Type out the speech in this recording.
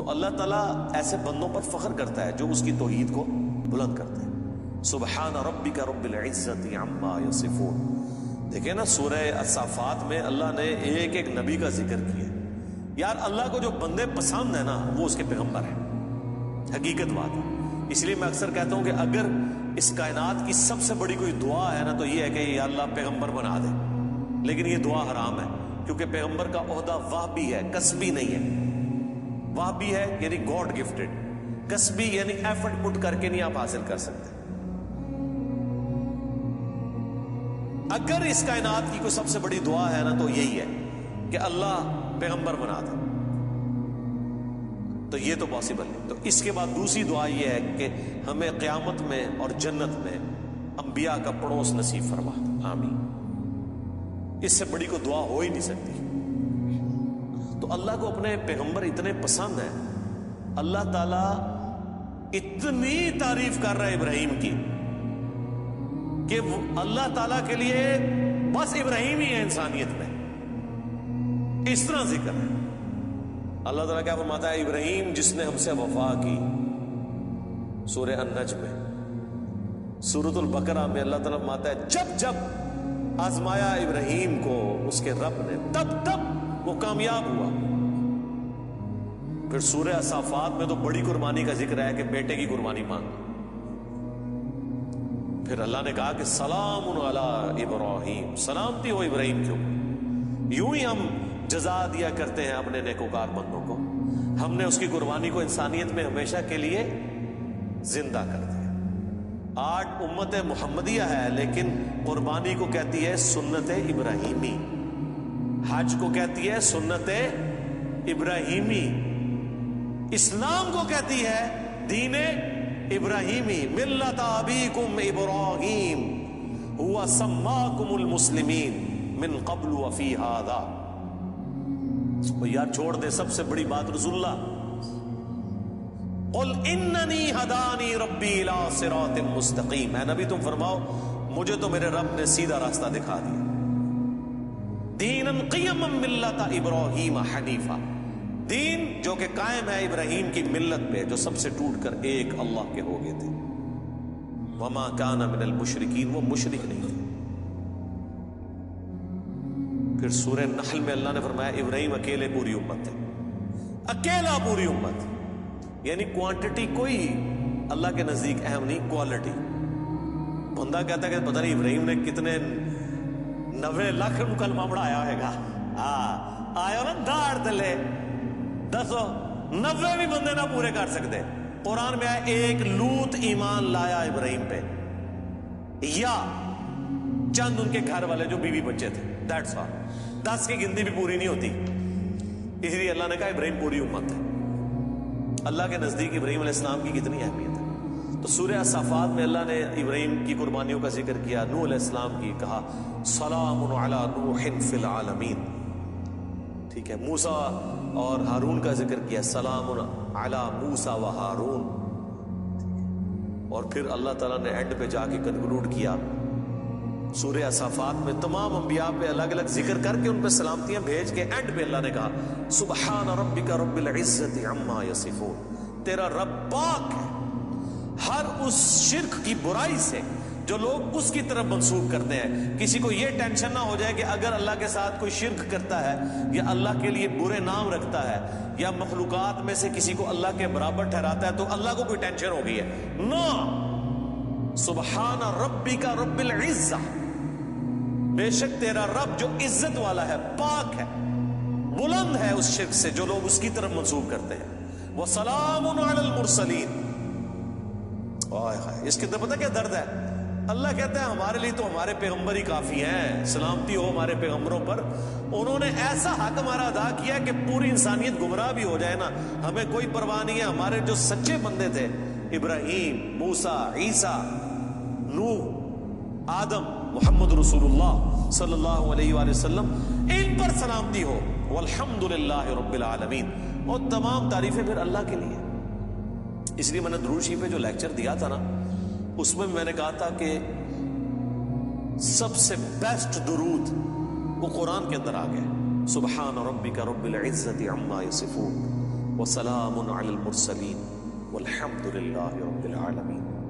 تو اللہ تعالیٰ ایسے بندوں پر فخر کرتا ہے جو اس کی توحید کو بلند کرتے ہیں. سبحان ربک رب العزت عما یصفون. دیکھیں نا سورہ الصافات میں اللہ نے ایک ایک نبی کا ذکر کیا. یار اللہ کو جو بندے پسند ہیں نا وہ اس کے پیغمبر ہیں. حقیقت بات ہے. اس لیے میں اکثر کہتا ہوں کہ اگر اس کائنات کی سب سے بڑی کوئی دعا ہے نا تو یہ ہے کہ یا اللہ پیغمبر بنا دے. لیکن یہ دعا حرام ہے کیونکہ پیغمبر کا عہدہ وہبی ہے، کسبی نہیں ہے. وہبی ہے یعنی گاڈ گفٹڈ، کسبی یعنی ایفرٹ پٹ کر کے نہیں آپ حاصل کر سکتے. اگر اس کائنات کی کوئی سب سے بڑی دعا ہے نا تو یہی ہے کہ اللہ پیغمبر بنا دے، تو یہ تو پاسبل نہیں. تو اس کے بعد دوسری دعا یہ ہے کہ ہمیں قیامت میں اور جنت میں انبیاء کا پڑوس نصیب فرما. آمین. اس سے بڑی کوئی دعا ہو ہی نہیں سکتی. تو اللہ کو اپنے پیغمبر اتنے پسند ہیں. اللہ تعالیٰ اتنی تعریف کر رہا ہے ابراہیم کی کہ اللہ تعالیٰ کے لیے بس ابراہیم ہی ہے انسانیت میں. اس طرح ذکر ہے. اللہ تعالیٰ کیا فرماتا ہے؟ ابراہیم جس نے ہم سے وفا کی. سورہ النجم میں. سورۃ البقرہ میں اللہ تعالیٰ فرماتا ہے جب جب آزمایا ابراہیم کو اس کے رب نے تب تب وہ کامیاب ہوا. پھر سورہ صافات میں تو بڑی قربانی کا ذکر ہے کہ بیٹے کی قربانی مانگا. پھر اللہ نے کہا کہ سلام علی ابراہیم، سلامتی ہو ابراہیم کیوں. یوں ہی ہم جزا دیا کرتے ہیں اپنے نیکوکار بندوں کو. ہم نے اس کی قربانی کو انسانیت میں ہمیشہ کے لیے زندہ کر دیا. آج امت محمدیہ ہے لیکن قربانی کو کہتی ہے سنت ابراہیمی، حج کو کہتی ہے سنت ابراہیمی، اسلام کو کہتی ہے دین ابراہیمی. ملت ابیکم ابراہیم هو سماکم المسلمین من قبل وفی ھذا. یار چھوڑ دے سب سے بڑی بات رسول اللہ. قل اننی ھدانی ربی الی صراط مستقیم. اے نبی تم فرماؤ مجھے تو میرے رب نے سیدھا راستہ دکھا دیا. دینا قیما ملت ابراہیم حنیفا، دین جو کہ قائم ہے ابراہیم کی ملت پہ جو سب سے ٹوٹ کر ایک اللہ کے ہو گئے تھے. وما کان من المشرکین، وہ مشرک نہیں تھے. پھر سورہ نحل میں اللہ نے فرمایا ابراہیم اکیلے پوری امت ہے، اکیلا پوری امت. یعنی کوانٹٹی کوئی اللہ کے نزدیک اہم نہیں، کوالٹی. بندہ کہتا ہے کہ پتہ نہیں ابراہیم نے کتنے 90 لاکھ کلمہ پڑھایا ہوئے گا. آیا نا داڑ تلے دسو 90 بھی بندے نہ پورے کر سکتے. قرآن میں آیا ایک لوط ایمان لایا ابراہیم پہ، یا چند ان کے گھر والے جو بیوی بچے تھے. That's all. 10 کی گنتی بھی پوری نہیں ہوتی. اس لیے اللہ نے کہا ابراہیم پوری امت ہے. اللہ کے نزدیک ابراہیم علیہ السلام کی کتنی اہمیت ہے. تو سورہ صافات میں اللہ نے ابراہیم کی قربانیوں کا ذکر کیا، نوح علیہ السلام کی کہا سلام علی نوح فی العالمین. ٹھیک ہے. موسیٰ اور ہارون کا ذکر کیا، سلام علی موسیٰ و ہارون. اور پھر اللہ تعالیٰ نے اینڈ پہ جا کے کنکلوڈ کیا سورہ صافات میں تمام انبیاء پہ الگ الگ ذکر کر کے ان پہ سلامتیاں بھیج کے اینڈ پہ اللہ نے کہا سبحان ربک رب العزت عما یصفون. تیرا رب پاک ہے ہر اس شرک کی برائی سے جو لوگ اس کی طرف منسوب کرتے ہیں. کسی کو یہ ٹینشن نہ ہو جائے کہ اگر اللہ کے ساتھ کوئی شرک کرتا ہے یا اللہ کے لیے برے نام رکھتا ہے یا مخلوقات میں سے کسی کو اللہ کے برابر ٹھہراتا ہے تو اللہ کو کوئی ٹینشن ہو گئی ہے. نو، سبحان ربک رب العزہ، بے شک تیرا رب جو عزت والا ہے، پاک ہے، بلند ہے اس شرک سے جو لوگ اس کی طرف منسوب کرتے ہیں. وَسَلَامٌ عَلَى الْمُرْسَلِينَ. اس کے اندر پتہ کیا درد ہے؟ اللہ کہتا ہے ہمارے لیے تو ہمارے پیغمبر ہی کافی ہیں، سلامتی ہو ہمارے پیغمبروں پر. انہوں نے ایسا حق ہمارا ادا کیا کہ پوری انسانیت گمراہ بھی ہو جائے نا ہمیں کوئی پرواہ نہیں ہے. ہمارے جو سچے بندے تھے ابراہیم، موسیٰ، عیسیٰ، نوح، آدم، محمد رسول اللہ صلی اللہ علیہ وآلہ وسلم، ان پر سلامتی ہو. والحمدللہ رب العالمین. اور تمام تعریفیں پھر اللہ کے لیے. اس لیے میں نے درود شریف پہ جو لیکچر دیا تھا نا اس میں میں نے کہا تھا کہ سب سے بیسٹ درود وہ قرآن کے اندر آ گیا. سبحان ربک رب العزت عما یصفون وسلام علی المرسلین والحمد للہ رب العالمین.